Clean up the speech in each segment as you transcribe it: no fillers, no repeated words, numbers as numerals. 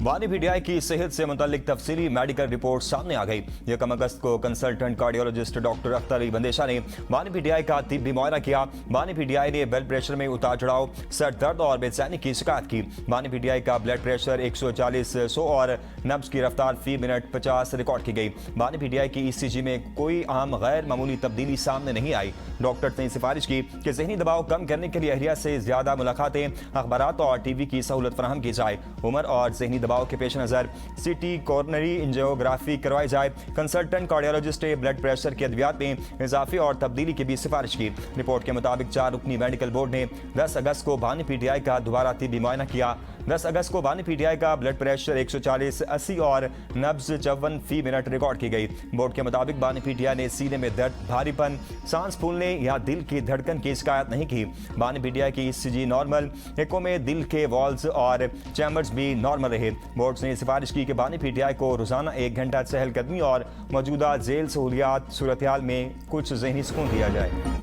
बानी पीटीआई की सेहत से मुतालिक तफसीली मेडिकल रिपोर्ट सामने आ गई। यकम अगस्त को consultant cardiologist doctor Akhtar Ali Bandesha ने बानी पीटीआई का तिब्बी मुआयना किया। बानी पीटीआई ने ब्लड प्रेशर में उतार चढ़ाव, सर दर्द और बेचैनी की शिकायत की। बानी पीटीआई का ब्लड प्रेशर 140/100 और नब्ज की रफ्तार फी मिनट 50 रिकॉर्ड की गई। बानी पीटीआई की ईसीजी में कोई आम गैर मामूली तब्दीली सामने नहीं आई। डॉक्टर ने सिफारिश की कि जहनी दबाव कम करने के लिए अहलिया से ज्यादा मुलाकातें, अखबारात और टीवी की सहूलत फराहम की जाए। उम्र और जहनी दबाव के पेश नजर सीटी कोरोनरी एंजियोग्राफी करवाई जाए। कंसल्टेंट कार्डियोलॉजिस्ट ने ब्लड प्रेशर के अद्वियात में इजाफे और तब्दीली की भी सिफारिश की। रिपोर्ट के मुताबिक 4 रुकनी मेडिकल बोर्ड ने 10 अगस्त को बानी पीटीआई का दोबारा तिब्बी मुआयना किया। 10 अगस्त को बानी पीटीआई का ब्लड प्रेशर 140/80 और नब्ज 54 फी मिनट रिकॉर्ड की गई। बोर्ड के मुताबिक बानी पीटीआई ने सीने में दर्द, भारीपन, सांस फूलने या दिल की धड़कन की शिकायत नहीं की। बानी पीटीआई की ईसीजी नॉर्मल, एको में दिल के वॉल्स और चैम्बर्स भी नॉर्मल रहे। बोर्ड ने सिफारिश की कि बानी पीटीआई को रोजाना 1 घंटा चहलकदमी और मौजूदा जेल सहूलियात सूरत हाल में कुछ जहनी सुकून दिया जाए।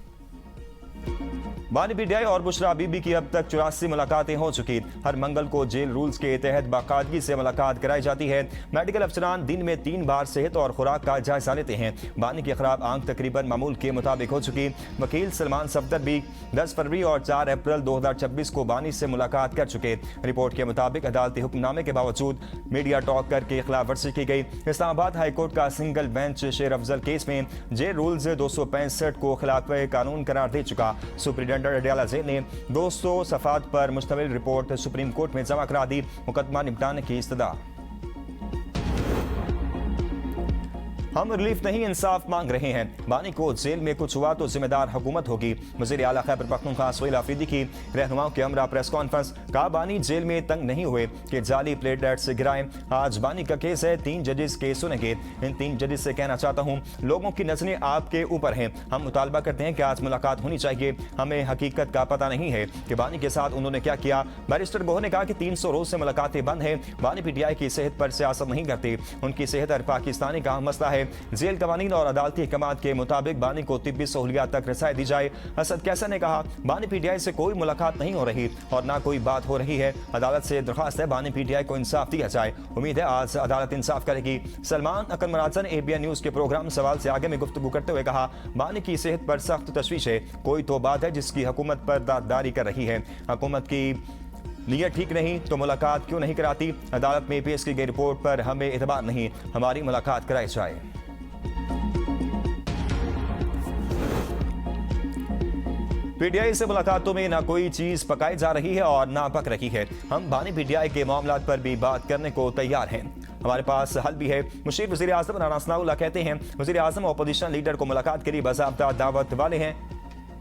बानी पीटीआई और बुशरा बीबी की अब तक 84 मुलाकातें हो चुकी। हर मंगल को जेल रूल्स के तहत बाकायदगी से मुलाकात कराई जाती है। मेडिकल अफसरान दिन में 3 बार सेहत और खुराक का जायजा लेते हैं। बानी की खराब आंख तकरीबन मामूल के मुताबिक हो चुकी। वकील सलमान सफदर भी 10 फरवरी और 4 अप्रैल 2026 को बानी से मुलाकात कर चुके। रिपोर्ट के मुताबिक अदालती हुक्मनामे के बावजूद मीडिया टॉक करके खिलाफ वर्जी की गई। इस्लामाबाद हाईकोर्ट का सिंगल बेंच शेर अफजल केस में जेल रूल्स 265 को खिलाफ कानून करार दे चुका। सुप्रीडेंट अडयाला जेल ने 200 सफात पर मुश्तमिल रिपोर्ट सुप्रीम कोर्ट में जमा करा दी। मुकदमा निपटाने की इस्तदा। हम रिलीफ नहीं इंसाफ मांग रहे हैं। बानी को जेल में कुछ हुआ तो जिम्मेदार हुकूमत होगी। वज़ीर आला खैबर पख्तूनख्वा सुहेल आफरीदी की रहनुमाओं के हमरा प्रेस कॉन्फ्रेंस। कहा बानी जेल में तंग नहीं हुए कि जाली प्लेटलेट्स गिराएं। आज बानी का केस है, 3 जजेस केस सुनेंगे। इन 3 जजेस से कहना चाहता हूँ, लोगों की नजरें आपके ऊपर हैं। हम मुतालबा करते हैं कि आज मुलाकात होनी चाहिए। हमें हकीकत का पता नहीं है कि बानी के साथ उन्होंने क्या किया। बैरिस्टर गोहर ने कहा कि 300 रोज से मुलाकातें बंद हैं। बानी पीटीआई की सेहत पर सियासत नहीं करती। उनकी सेहत हर पाकिस्तानी का मसला है। जेल कवानीन और अदालती अहकामात के मुताबिक बानी को तिब्बी सहूलियात तक रसाई दी जाए। असद कैसर ने कहा, बानी पीटीआई से कोई मुलाकात नहीं हो रही और ना कोई बात हो रही है। अदालत से दरख्वास्त है बानी पीटीआई को इंसाफ दिया जाए। उम्मीद है आज अदालत इंसाफ करेगी। सलमान अकन मराजा ने ABN न्यूज के प्रोग्राम सवाल से आगे में गुफ्तगू करते हुए कहा, बानी की सेहत पर सख्त तशवीश है। कोई तो बात है जिसकी हुकूमत पर दादारी कर रही है। हुकूमत की नीयत ठीक नहीं तो मुलाकात क्यों नहीं कराती। अदालत में पेश की गई रिपोर्ट पर हमें एतबार नहीं, हमारी मुलाकात कराई जाए। पीटीआई से मुलाकातों में ना कोई चीज पकाई जा रही है और ना पक रही है। हम बानी पीटीआई के मामलात पर भी बात करने को तैयार हैं। हमारे पास हल भी है। मुशीर वज़ीर आज़म राना सनाउल्लाह कहते हैं, वज़ीर आज़म अपोजिशन लीडर को मुलाकात के लिए बाज़ाब्ता दावत वाले हैं।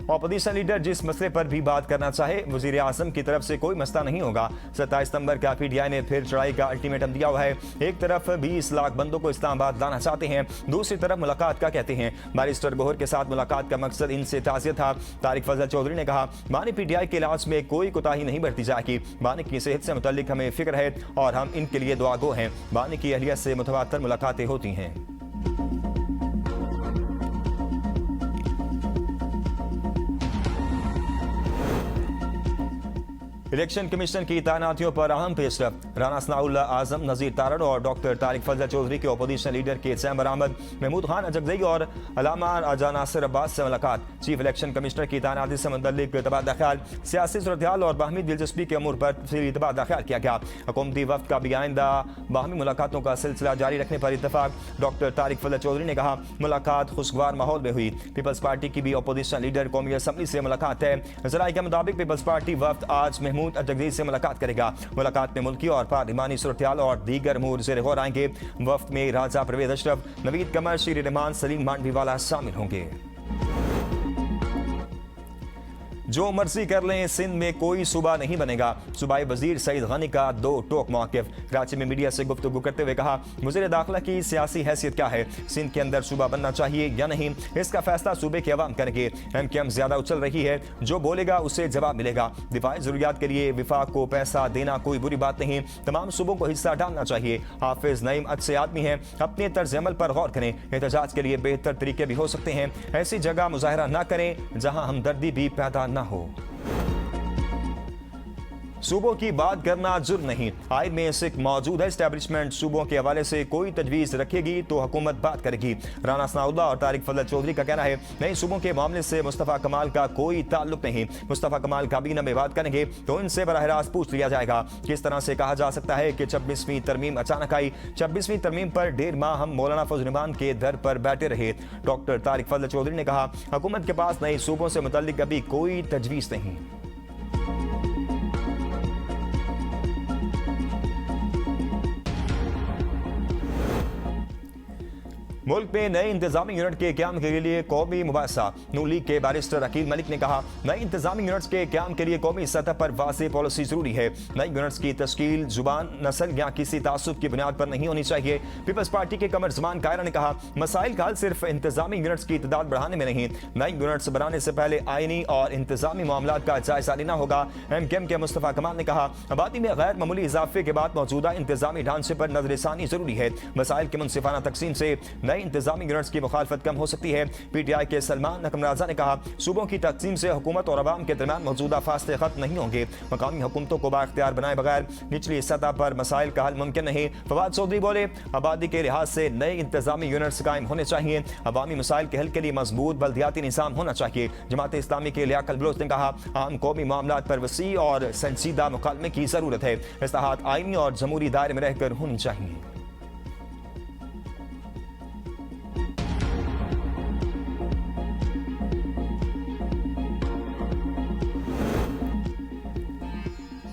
अपोजिशन लीडर जिस मसले पर भी बात करना चाहे, वज़ीर आज़म की तरफ से कोई मसला नहीं होगा। 27 सितंबर का पीटीआई ने फिर चढ़ाई का अल्टीमेटम दिया हुआ है। एक तरफ 20 लाख बंदों को इस्लामाबाद लाना चाहते हैं, दूसरी तरफ मुलाकात का कहते हैं। बैरिस्टर गोहर के साथ मुलाकात का मकसद इनसे ताज़ियत था। तारिक फजल चौधरी ने कहा, बानी पीटीआई के इलाज में कोई कोताही नहीं बरती जाएगी। बानी की सेहत से मुतल्लिक हमें फिक्र है और हम इनके लिए दुआगो हैं। बानी की अहलियत से मुतवातर मुलाकातें होती हैं। इलेक्शन कमीशन की तैनातियों पर अहम पेशरफ। राना सनाउल्लाह आजम, नज़ीर तारड़ और डॉक्टर तारिक फजल चौधरी के अपोजिशन लीडर के चैम्बर अहमद, महमूद खान अजगजई और अलामा आजा नासिर अब्बास से मुलाकात। चीफ इलेक्शन कमिश्नर की तैनाती से मुतल्लिक तबादला ख्याल, सियासी सूरत-ए-हाल और बाहमी दिलचस्पी के अमूर पर तफसीली तबादला ख्याल किया गया। हुकूमती वफ़द का भी आइंदा बाहमी मुलाकातों का सिलसिला जारी रखने पर इत्तफाक। डॉक्टर तारिक फजल चौधरी ने कहा, मुलाकात खुशगवार माहौल में हुई। पीपल्स पार्टी की भी अपोजिशन लीडर कौमी असम्बली से मुलाकात है। जराये के मुताबिक पीपल्स पार्टी वफ़द आज महमूद अजगजई से मुलाकात करेगा। मुलाकात में मुल्की और पार्लिमानी सूरत-ए-हाल और दीगर अमूर ज़ेर गौर आएंगे। वफ़द में राजा परवेज अशरफ, नवीद कमर, शीर रहमान, सलीम मांडवीवाला शामिल होंगे। जो मर्जी कर लें, सिंध में कोई सूबा नहीं बनेगा। सूबाई वजीर सईद गनी का 2 टोक मौक़िफ़। कराची में मीडिया से गुफ्तगू करते हुए कहा, वज़ीर दाखिला की सियासी हैसियत क्या है, सिंध के अंदर सूबा बनना चाहिए या नहीं, इसका फैसला सूबे के अवाम करेंगे। MKM ज्यादा उछल रही है, जो बोलेगा उसे जवाब मिलेगा। दिफाई ज़रूरियात के लिए विफाक को पैसा देना कोई बुरी बात नहीं, तमाम सूबों को हिस्सा डालना चाहिए। हाफिज नईम अच्छे आदमी हैं, अपने तर्ज अमल पर गौर करें। एहतजाज के लिए बेहतर तरीके भी हो सकते हैं। ऐसी जगह मुजाहरा ना करें जहाँ हमदर्दी भी पैदा ना हो। सूबों की बात करना जुर्म नहीं, आइन में सिख मौजूद है। एस्टैब्लिशमेंट सूबों के हवाले से कोई तजवीज़ रखेगी तो हुकूमत बात करेगी। राना सनाउल्लाह और तारिक फजल चौधरी का कहना है नए सूबों के मामले से मुस्तफ़ा कमाल का कोई ताल्लुक नहीं। मुस्तफ़ा कमाल काबीना में बात करेंगे तो इनसे बराह रास्त पूछ लिया जाएगा। किस तरह से कहा जा सकता है कि 26वीं तरमीम अचानक आई। 26वीं तरमीम पर 1.5 माह हम मौलाना फजल रहमान के दर पर बैठे रहे। डॉक्टर तारिक फजल चौधरी ने कहा हुकूमत के पास नए सूबों से मुतल्लिक अभी कोई तजवीज़ नहीं। मुल्क में नए इंतजामी यूनिट के क्याम के लिए कौमी मुबासा। नून लीग के बैरिस्टर अकील मलिक ने कहा नए इंतजामी यूनिट्स के क्याम के लिए कौमी सतह पर वाज़ेह पॉलिसी जरूरी है। नए यूनिट्स की तश्कील जुबान, नस्ल या किसी तासुब की बुनियाद पर नहीं होनी चाहिए। पीपल्स पार्टी के कमर जमान कायरा ने कहा मसाइल का हल सिर्फ इंतजामी यूनिट्स की तादाद बढ़ाने में नहीं, नए यूनिट्स बनाने से पहले आईनी और इंतजामी मामलात का जायजा लेना होगा। MKM के मुस्तफ़ा कमाल ने कहा आबादी में गैर मामूली इजाफे के बाद मौजूदा इंतजामी ढांचे पर नजरसानी जरूरी है। मसाइल की मुनसिफाना तकसीम से इंतजामी यूनिट्स की मुखालफत कम हो सकती है। PTI के सलमान नकमराजा ने कहा सूबों की तकसीम से हुकूमत और अवाम के दरमियान मौजूदा फासले खत्म नहीं होंगे। मकामी हुकूमतों को बाख्तियार बनाए बगैर निचली सतह पर मसाइल का हल मुमकिन नहीं। फवाद चौधरी बोले आबादी के लिहाज से नए इंतजामी यूनिट्स कायम होने चाहिए। अवामी मसाइल के हल के लिए मजबूत बल्दियाती निज़ाम होना चाहिए। जमात इस्लामी के लियाकत बलोच ने कहा आम कौमी मामलात पर वसी और संजीदा मुकालमे की जरूरत है। इस्लाहात आईनी और जमहूरी दायरे में रहकर होनी चाहिए।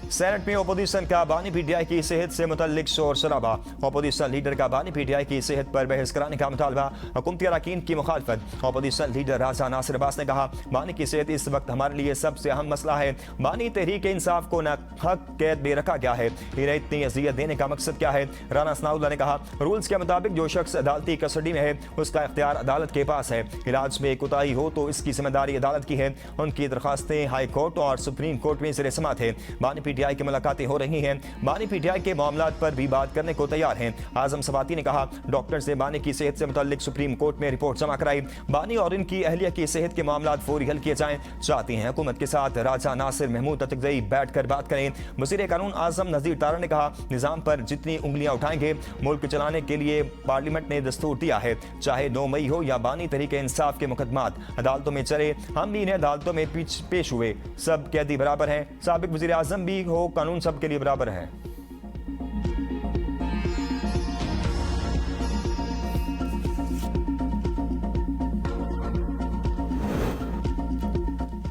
सेनेट में ओपोजिशन का बानी PTI की सेहत से मुतल्लिक शोर शराबा। ओपोजिशन लीडर का बानी PTI की सेहत पर बहस कराने का मुतालबा। हुकूमती अरकान की मुखालफत। ओपोजिशन लीडर राजा नासिर अब्बास ने कहा बानी की सेहत इस वक्त हमारे लिए सबसे अहम मसला है। बानी तहरीक इंसाफ को नाहक कैद में रखा गया है। इन्हें इतनी अजियत देने का मकसद क्या है। राना सनाउल्लाह ने कहा रूल्स के मुताबिक जो शख्स अदालती कस्टडी में है उसका इख्तियार अदालत के पास है। इलाज में कोताही हो तो इसकी जिम्मेदारी अदालत की है। उनकी दरखास्तें हाई कोर्ट और सुप्रीम कोर्ट में ज़ेर समाअत है। बानी PTI की मुलाकातें हो रही हैं। बानी PTI के मामलात पर भी बात करने को तैयार हैं। आजम सवाती ने कहा डॉक्टर से बानी की सेहत से मुतल्लिक सुप्रीम कोर्ट में रिपोर्ट जमा कराई। बानी और इनकी अहलिया की सेहत के मामलात फौरी हल किए जाएं। चाहती हैं हुकूमत के साथ राजा नासिर महमूद अतकजई बैठ कर बात करें। वज़ीर कानून आजम नज़ीर तारा ने कहा निज़ाम पर जितनी उंगलियां उठाएंगे मुल्क चलाने के लिए पार्लियामेंट ने दस्तूर दिया है। चाहे 9 मई हो या बानी तहरीक इंसाफ के मुकदमात अदालतों में चले, हम भी इन्हें अदालतों में पेश हुए। सब कैदी बराबर हैं। साबिक वज़ीर आज़म भी हो, कानून सबके लिए बराबर है।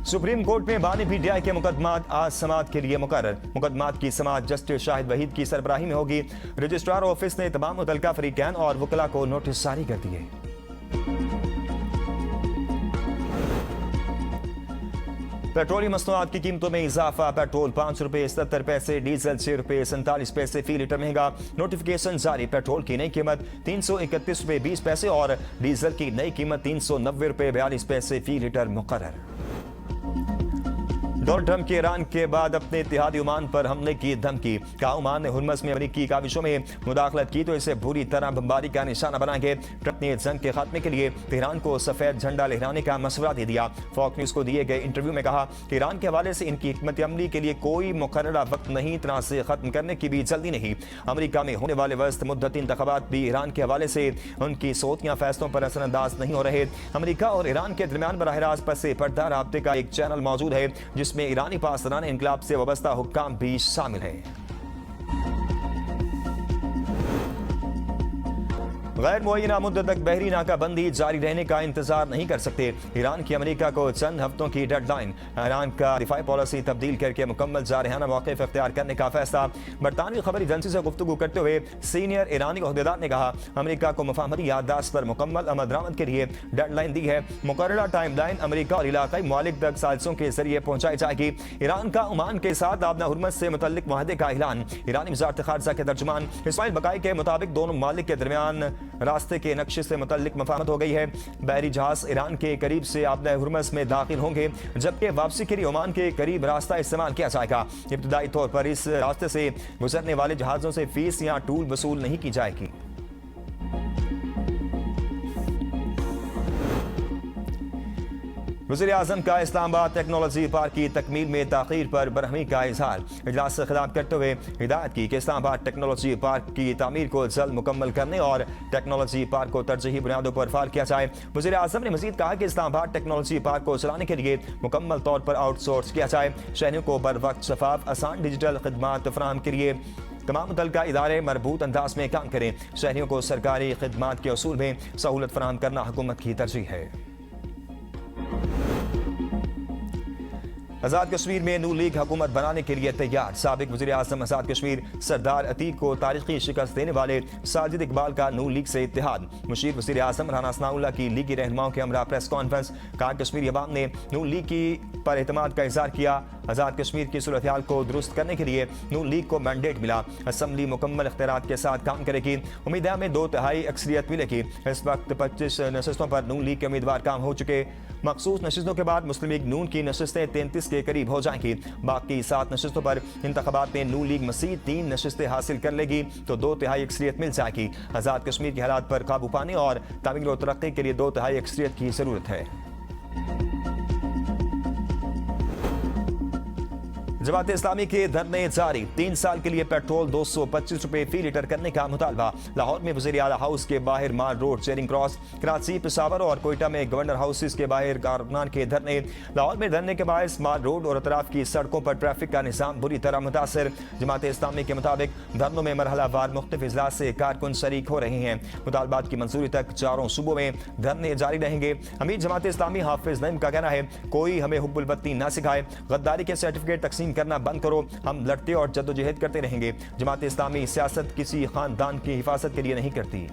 सुप्रीम कोर्ट में बानी PTI के मुकदमात आज समाअत के लिए मुकर्रर। मुकदमात की समाअत जस्टिस शाहिद वहीद की सरबराही में होगी। रजिस्ट्रार ऑफिस ने तमाम मुतल्लिका फरीकैन और वकला को नोटिस जारी कर दिए। पेट्रोलियम मसनूआत की कीमतों में इजाफा। पेट्रोल 5 रुपये 77 पैसे, डीजल 6 रुपये 47 पैसे फी लीटर महंगा। नोटिफिकेशन जारी। पेट्रोल की नई कीमत 331 रुपये 20 पैसे और डीजल की नई कीमत 390 रुपये 42 पैसे फी लीटर मुकर्रर। डोनाल्ड ट्रंप के ईरान के बाद अपने इत्तेहादी ओमान पर हमले की धमकी। कहा ओमान ने हुर्मस में अमेरिकी काविशों में मुदाखलत की तो इसे बुरी तरह बमबारी का निशाना बनाएंगे। ट्रंप ने जंग के खात्मे के लिए तेहरान को सफेद झंडा लहराने का मशवरा दे दिया। फॉक्स न्यूज को दिए गए इंटरव्यू में कहा कि ईरान के हवाले से इनकी हिकमत अमली के लिए कोई मुकर्ररा वक्त नहीं, तनाज़े खत्म करने की भी जल्दी नहीं। अमेरिका में होने वाले वस्त मुद्दती इंतखाबात भी ईरान के हवाले से उनकी सोच या फैसलों पर असरअंदाज नहीं हो रहे। अमेरिका और ईरान के दरमियान बराह रास्त पसे पर्दा राब्ते का एक चैनल मौजूद है जिसमें ईरानी पासदान इनकलाब से वाबस्ता हुक्काम भी शामिल हैं। गैर मुअय्यना मुद्दत तक बहरी नाकाबंदी जारी रहने का इंतजार नहीं कर सकते। ईरान की अमेरिका को चंद हफ्तों की डेडलाइन। ईरान का दिफाई पॉलिसी तब्दील करके मुकम्मल जारहाना मौक़िफ़ इख्तियार करने का फैसला। बरतानवी खबर एजेंसी से गुफ्तगू करते हुए सीनियर ईरानी ओहदेदार ने कहा अमेरिका को मुफाहमती याददाश्त पर मुकम्मल अमल दरामद के लिए डेडलाइन दी है। मुकर्ररा टाइम लाइन अमेरिका और इलाकाई मुमालिक तक साजिशों के जरिए पहुंचाई जाएगी। ईरान का ओमान के साथ आबना हुर्मस से मुतल्लिक मुआहदे का ऐलान। ईरानी वज़ारत ख़ारिजा के तर्जुमान इस्माइल बकाई के मुताबिक दोनों ममालिक के दरमियान रास्ते के नक्शे से मुतल्लिक मफाहमत हो गई है। बहरी जहाज ईरान के करीब से आबना हुर्मस में दाखिल होंगे जबकि वापसी के लिए ओमान के करीब रास्ता इस्तेमाल किया जाएगा। इब्तदाई तौर पर इस रास्ते से गुजरने वाले जहाजों से फीस या टूल वसूल नहीं की जाएगी। वज़ीर आज़म का इस्लामाबाद टेक्नोलॉजी पार्क की तकमील में ताख़ीर पर बरहमी का इजहार। इजलास से खिताब करते हुए हिदायत की कि इस्लामाबाद टेक्नोलॉजी पार्क की तामीर को जल्द मुकम्मल करने और टेक्नोलॉजी पार्क को तरजीही बुनियादों पर फाल किया जाए। वज़ीर आज़म ने मज़ीद कहा कि इस्लामाबाद टेक्नोलॉजी पार्क को चलाने के लिए मुकम्मल तौर पर आउटसोर्स किया जाए। शहरियों को बर वक्त शफाफ आसान डिजिटल खदमात फराहम के लिए तमाम मुतल्लिका इदारे मरबूत अंदाज में काम करें। शहरियों को सरकारी खदमात के असूल में सहूलत फराहम करना हुकूमत की तरजीह है। आज़ाद कश्मीर में नून लीग हुकूमत बनाने के लिए तैयार। साबिक वज़ीर आज़म आज़ाद कश्मीर सरदार अतीक को तारीखी शिकस्त देने वाले साजिद इकबाल का नून लीग से इत्तेहाद। मुशीर वज़ीर आज़म राना सनाउल्लाह की लीगी रहनुमाओं के हमरा प्रेस कॉन्फ्रेंस। कहा कश्मीरी अवाम ने नून लीग की पर एतमाद का इज़हार किया। आज़ाद कश्मीर की सूरत हाल को दुरुस्त करने के लिए नून लीग को मैंडेट मिला। असम्बली मुकम्मल इख्तियारात के साथ काम करेगी। उम्मीद है हमें 2/3 अक्सरियत मिलेगी। इस वक्त 25 नशस्तों पर नून लीग के उम्मीदवार काम हो चुके। मखसूस नशस्तों के बाद मुस्लिम लीग नून की नशस्तें 33 के करीब हो जाएंगी। बाकी 7 नशस्तों पर इंतखाबात में नून लीग मसीद 3 नशस्तें हासिल कर लेगी तो 2/3 अक्सरियत मिल जाएगी। आज़ाद कश्मीर के हालात पर काबू पाने और तामीर और तरक्की के लिए 2/3 अक्सरियत की जरूरत है। जमात इस्लामी के धरने जारी। 3 साल के लिए पेट्रोल 225 रुपए फी लीटर करने का मुतालबा। लाहौर में वज़ीर आला हाउस के बाहर mall road, Charing Cross, Karachi, Peshawar और कोयटा में गवर्नर हाउसेस के बाहर कारकुनान के धरने। लाहौर में धरने के बायस माल रोड और अतराफ की सड़कों पर ट्रैफिक का निज़ाम बुरी तरह मुतासर। जमात इस्लामी के मुताबिक धरनों में मरहला वार मुख्तलिफ इजलास से कारकुन शरीक हो रहे हैं। मुतालबात की मंजूरी तक 4 सूबों में धरने जारी रहेंगे। अमीर जमात इस्लामी हाफिज नईम का कहना है कोई हमें हुब्बुल वतनी ना सिखाए, गद्दारी के सर्टिफिकेट तकसीम करना बंद करो, हम लड़ते और जद्दोजहद करते रहेंगे। जमात इस्लामी सियासत किसी खानदान की हिफाजत के लिए नहीं करती।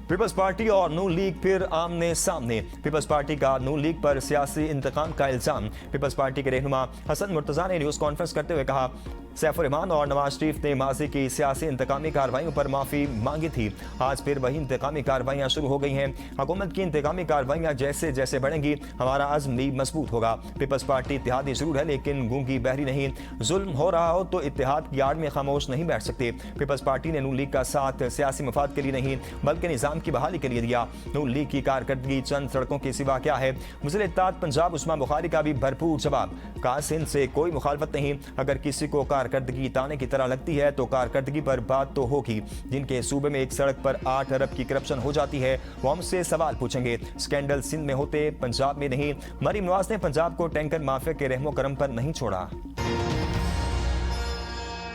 पीपल्स पार्टी और नून लीग फिर आमने सामने। पीपल्स पार्टी का नून लीग पर सियासी इंतकाम का इल्जाम। पीपल्स पार्टी के रहनुमा हसन मुर्तजा ने न्यूज़ कॉन्फ्रेंस करते हुए कहा सैफुर रहमान और नवाज शरीफ ने माजी की सियासी इंतकामी कार्रवाइयों पर माफ़ी मांगी थी। आज फिर वही इंतकामी कार्रवाइयाँ शुरू हो गई हैं। हुकूमत की इंतकामी कार्रवाइयाँ जैसे जैसे बढ़ेंगी हमारा अज़्म भी मजबूत होगा। पीपल्स पार्टी इत्तेहादी जरूर है लेकिन गूंगी बहरी नहीं। जुल्म हो रहा हो तो इत्तेहाद की आड़ में खामोश नहीं बैठ सकते। पीपल्स पार्टी ने नून लीग का साथ सियासी मफाद के लिए नहीं बल्कि निज़ाम की बहाली के लिए दिया। नून लीग की कारकर्दगी चंद सड़कों के सिवा क्या है। वज़ीर इत्तेहाद पंजाब उस्मान बुखारी का भी भरपूर जवाब। कहा सिंध से कोई मुखालफत नहीं, अगर किसी को कारकर्दगी ताने की तरह लगती है तो कारकर्दगी पर बात तो होगी। जिनके सूबे में एक सड़क पर 8 अरब की करप्शन हो जाती है वो हमसे सवाल पूछेंगे। स्कैंडल सिंध में होते पंजाब में नहीं। मरीम नवाज ने पंजाब को टैंकर माफिया के रहमो करम पर नहीं छोड़ा।